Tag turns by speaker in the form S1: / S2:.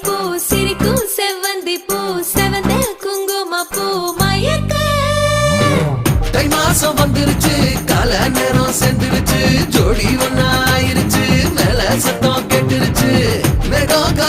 S1: பூ சிரிக்கும் செவ்வந்தி பூ செவந்த குங்கும பூ மயக்க
S2: தை மாசம் வந்துருச்சு கால நேரம் சென்றுருச்சு ஜோடி ஒன்னா